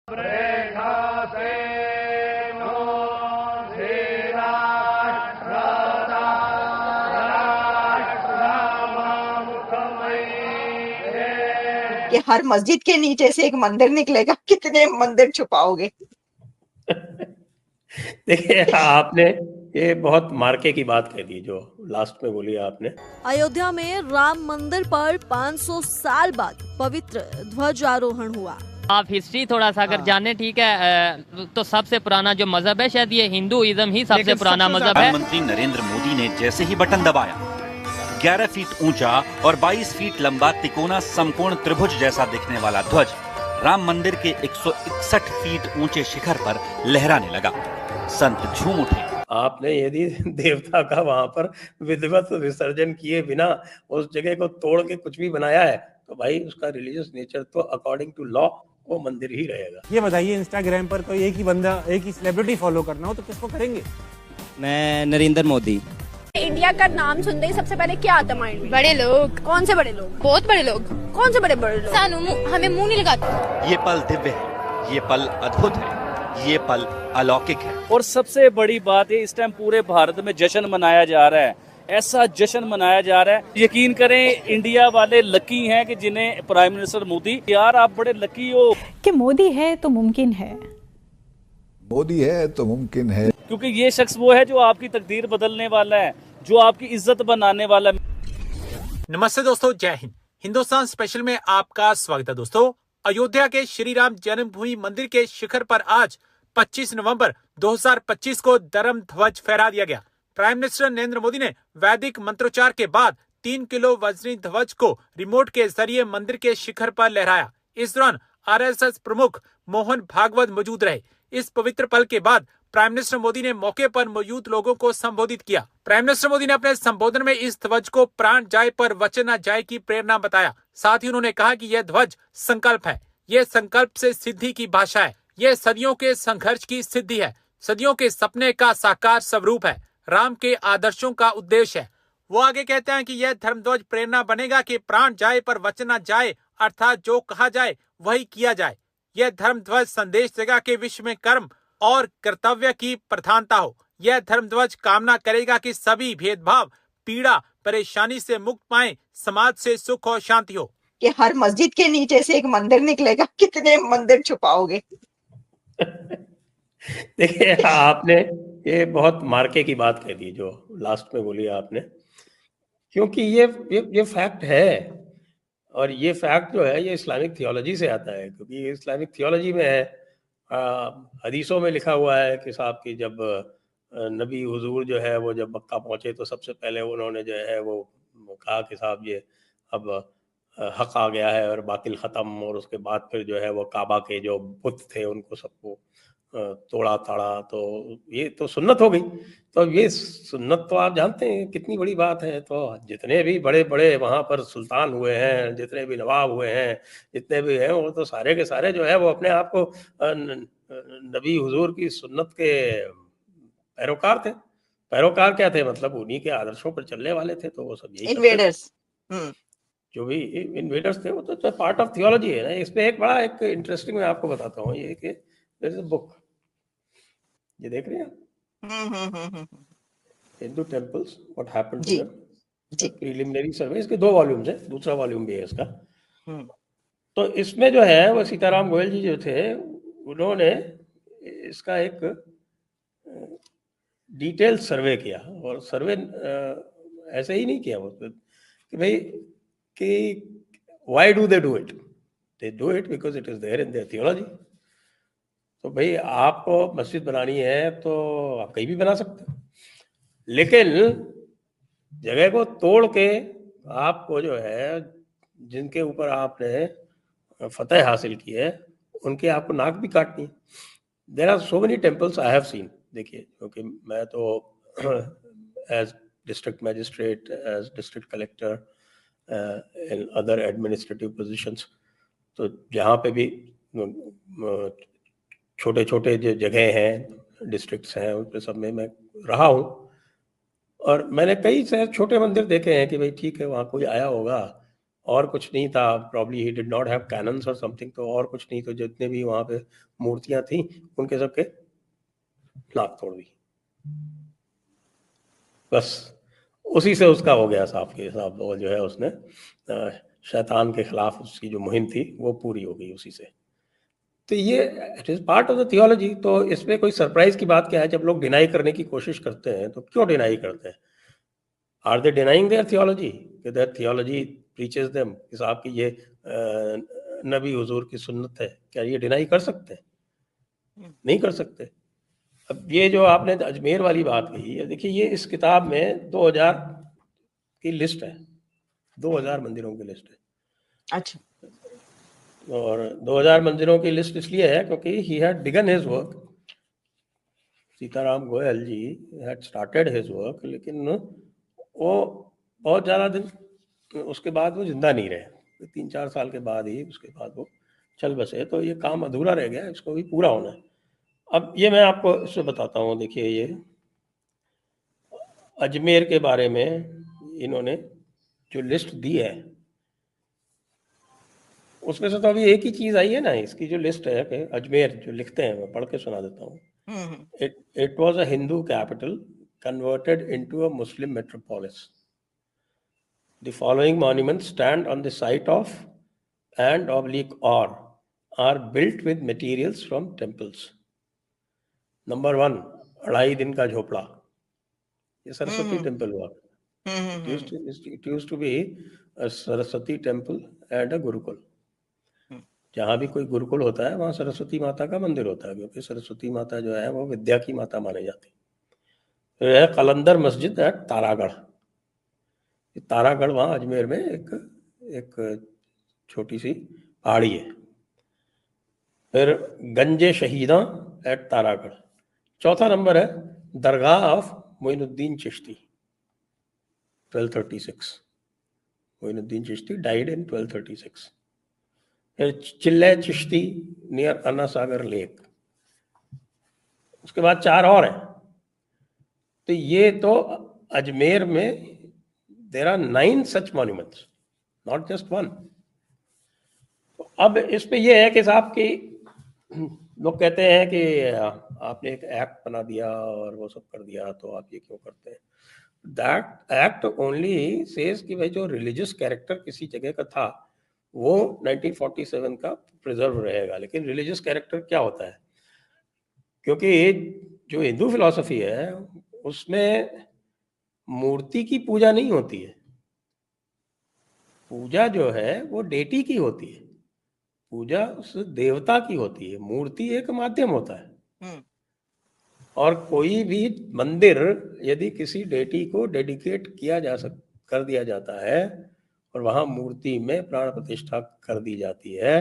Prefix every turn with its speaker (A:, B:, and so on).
A: रेखा से नो धीरा
B: कि हर मस्जिद के नीचे से एक मंदिर निकलेगा, कितने मंदिर छुपाओगे?
C: देखिए आपने ये बहुत मार्के की बात कह दी जो लास्ट में बोली आपने।
D: अयोध्या में राम मंदिर पर 500 साल बाद पवित्र ध्वजारोहण हुआ।
E: आप हिस्ट्री थोड़ा सा अगर जाने, ठीक है, तो सबसे पुराना जो मजहब है शायद ये हिंदुइज्म ही सबसे पुराना मजहब है।
F: प्रधानमंत्री नरेंद्र मोदी ने जैसे ही बटन दबाया, 11 फीट ऊंचा और 22 फीट लंबा तिकोना समकोण त्रिभुज जैसा दिखने वाला ध्वज राम मंदिर के 161 फीट ऊंचे शिखर पर लहराने लगा। संत झूम उठे।
C: आपने यदि देवता का वहां पर विधिवत विसर्जन किए बिना उस जगह को तोड़ के कुछ भी बनाया है तो भाई उसका रिलीजियस नेचर तो अकॉर्डिंग टू लॉ वो मंदिर ही रहेगा।
G: ये बताइए, इंस्टाग्राम पर कोई एक ही बंदा, एक ही सेलिब्रिटी फॉलो करना हो तो किसको करेंगे?
H: मैं नरेंद्र मोदी।
I: इंडिया का नाम सुनते ही सबसे पहले क्या आता माइंड में?
J: बड़े लोग।
I: कौन से बड़े लोग?
J: बहुत बड़े लोग।
I: कौन से बड़े लोग?
J: सानू हमें मुंह नहीं लगाते।
F: ये पल दिव्य है, ये पल अद्भुत है, ये पल अलौकिक है।
K: और सबसे बड़ी बात है, इस टाइम पूरे भारत में जश्न मनाया जा रहा है, ऐसा जश्न मनाया जा रहा है। यकीन करें इंडिया वाले लकी हैं कि जिन्हें प्राइम मिनिस्टर मोदी, यार आप बड़े लकी हो
L: कि मोदी है तो मुमकिन है,
M: मोदी है तो मुमकिन है,
K: क्योंकि ये शख्स वो है जो आपकी तकदीर बदलने वाला है, जो आपकी इज्जत बनाने वाला है।
N: नमस्ते दोस्तों, जय हिंद। हिंदुस्तान स्पेशल में आपका स्वागत है। दोस्तों, अयोध्या के श्री राम जन्मभूमि मंदिर के शिखर पर आज 25 नवंबर 2025 को धर्म ध्वज फहरा दिया गया। प्राइम मिनिस्टर नरेंद्र मोदी ने वैदिक मंत्रोच्चार के बाद 3 किलो वजनी ध्वज को रिमोट के जरिए मंदिर के शिखर पर लहराया। इस दौरान आरएसएस प्रमुख मोहन भागवत मौजूद रहे। इस पवित्र पल के बाद प्राइम मिनिस्टर मोदी ने मौके पर मौजूद लोगों को संबोधित किया। प्राइम मिनिस्टर मोदी ने अपने संबोधन में इस ध्वज को प्राण जाए पर वचन न जाए की प्रेरणा बताया। साथ ही उन्होंने कहा कि यह ध्वज संकल्प है, यह संकल्प से सिद्धि की भाषा है, यह सदियों के संघर्ष की सिद्धि है, सदियों के सपने का साकार स्वरूप है, राम के आदर्शों का उद्देश्य है। वो आगे कहते हैं कि यह धर्मध्वज प्रेरणा बनेगा कि प्राण जाए पर वचन न जाए, अर्थात जो कहा जाए वही किया जाए। यह धर्मध्वज संदेश देगा कि विश्व में कर्म और कर्तव्य की प्रधानता हो। यह धर्मध्वज कामना करेगा कि सभी भेदभाव, पीड़ा, परेशानी से मुक्त पाएं, समाज से सुख और शांति हो।
B: कि हर मस्जिद के नीचे से एक मंदिर निकलेगा, कितने मंदिर छुपाओगे?
C: देखिए आपने ये बहुत मार्के की बात कह दी जो लास्ट में बोली आपने, क्योंकि ये फैक्ट है। और ये फैक्ट जो है ये इस्लामिक थियोलॉजी से आता है, क्योंकि इस्लामिक थियोलॉजी में है, हदीसों में लिखा हुआ है कि साहब की जब नबी हुजूर जो है वो जब मक्का पहुंचे तो सबसे पहले उन्होंने जो है वो कहा कि साहब ये अब हक आ गया है और बातिल ख़त्म। और उसके बाद फिर जो है वो काबा के जो बुत थे उनको सबको तोड़ा ताड़ा, तो ये तो सुन्नत हो गई। तो ये सुन्नत तो आप जानते हैं कितनी बड़ी बात है। तो जितने भी बड़े बड़े वहाँ पर सुल्तान हुए हैं, जितने भी नवाब हुए हैं, जितने भी हैं, वो तो सारे के सारे जो है वो अपने आप को नबी हुजूर की सुन्नत के पैरोकार थे। पैरोकार क्या थे, मतलब उन्हीं के आदर्शों पर चलने वाले थे। तो वो सब यही
B: इन्वेडर्स,
C: जो भी इन्वेडर्स थे वो तो पार्ट ऑफ थियोलॉजी है ना। इसमें एक बड़ा एक इंटरेस्टिंग मैं आपको बताता हूँ, ये कि देयर इज अ बुक, ये देख रहे हैं Hindu temples what happened to them, preliminary survey. इसके 2 वॉल्यूम्स हैं, दूसरा वॉल्यूम भी है इसका। तो इसमें जो है वो सीताराम गोयल जी जो थे उन्होंने इसका एक डिटेल सर्वे किया। और सर्वे ऐसे ही नहीं किया वो कि भाई कि why do they do it, they do it because it is there in their theology. तो भाई आपको मस्जिद बनानी है तो आप कहीं भी बना सकते हो, लेकिन जगह को तोड़ के आपको जो है जिनके ऊपर आपने फतह हासिल की है उनके आपको नाक भी काटनी है। There are so many temples I have seen. देखिए, क्योंकि मैं तो as district magistrate, as district collector, in other administrative positions, तो जहाँ पे भी छोटे छोटे जो जगह हैं, डिस्ट्रिक्ट्स हैं, उन पे सब में मैं रहा हूँ। और मैंने कई से छोटे मंदिर देखे हैं कि भाई ठीक है वहाँ कोई आया होगा और कुछ नहीं था, probably he did not have cannons और समथिंग, तो और कुछ नहीं, तो जितने भी वहाँ पे मूर्तियां थी उनके सबके नाक तोड़ दी, बस उसी से उसका हो गया साहब के साहब, वो जो है उसने शैतान के खिलाफ उसकी जो मुहिम थी वो पूरी हो गई उसी से। तो ये it is part of the theology. तो इसमें कोई सरप्राइज की बात क्या है? जब लोग डिनाई करने की कोशिश करते हैं तो क्यों डिनाई करते हैं? Are they denying their theology? Their theology preaches them कि साहब की ये नबी हुजूर की सुन्नत है, क्या ये डिनाई कर सकते हैं? नहीं कर सकते। अब ये जो आपने अजमेर वाली बात कही है, देखिए ये इस किताब में 2000 की लिस्ट है, 2000 मंदिरों की लिस्ट है।
B: अच्छा।
C: और 2000 मंदिरों की लिस्ट इसलिए है क्योंकि he had begun his work, Sitaram Goel ji had started his work, लेकिन वो बहुत ज़्यादा दिन उसके बाद वो जिंदा नहीं रहे, 3-4 साल के बाद ही उसके बाद वो चल बसे, तो ये काम अधूरा रह गया, इसको भी पूरा होना है। अब ये मैं आपको इससे बताता हूँ, देखिए ये अजमेर के बारे में इन्होंने जो लिस्ट दी है उसमें से तो अभी एक ही चीज आई है ना, इसकी जो लिस्ट है कि अजमेर जो लिखते हैं, मैं पढ़ के सुना देता हूँ। It was a Hindu capital converted into a Muslim metropolis. The following monuments stand on the site of and oblique और are built with materials from temples. Number 1, 2.5 Din ka Jhonpra, ये सरस्वती टेम्पल हुआ। It used to be a Saraswati temple and a gurukul. जहाँ भी कोई गुरुकुल होता है वहाँ सरस्वती माता का मंदिर होता है, क्योंकि सरस्वती माता जो है वो विद्या की माता मानी जाती है। तो यह कलंदर मस्जिद एट तारागढ़, तारागढ़ वहाँ अजमेर में एक छोटी सी पहाड़ी है। फिर गंजे शहीदा एट तारागढ़। चौथा नंबर है Dargah of Moinuddin Chishti 1236। Moinuddin Chishti died in 1236। Chilla Chishti near Ana Sagar lake. उसके बाद 4 और हैं। तो ये तो अजमेर में there are 9 such monuments, not just 1। तो अब इस पे ये है कि साहब की लोग कहते हैं कि आपने एक एक्ट बना दिया और वो सब कर दिया, तो आप ये क्यों करते हैं? दैट एक्ट ओनली सेज कि भाई जो रिलीजियस कैरेक्टर किसी जगह का था वो 1947 का प्रिजर्व रहेगा। लेकिन रिलीजियस कैरेक्टर क्या होता है? क्योंकि जो हिंदू फिलॉसफी है उसमें मूर्ति की पूजा नहीं होती है, पूजा जो है वो डेटी की होती है, पूजा उस देवता की होती है, मूर्ति एक माध्यम होता है। और कोई भी मंदिर यदि किसी डेटी को डेडिकेट कर दिया जाता है और वहां मूर्ति में प्राण प्रतिष्ठा कर दी जाती है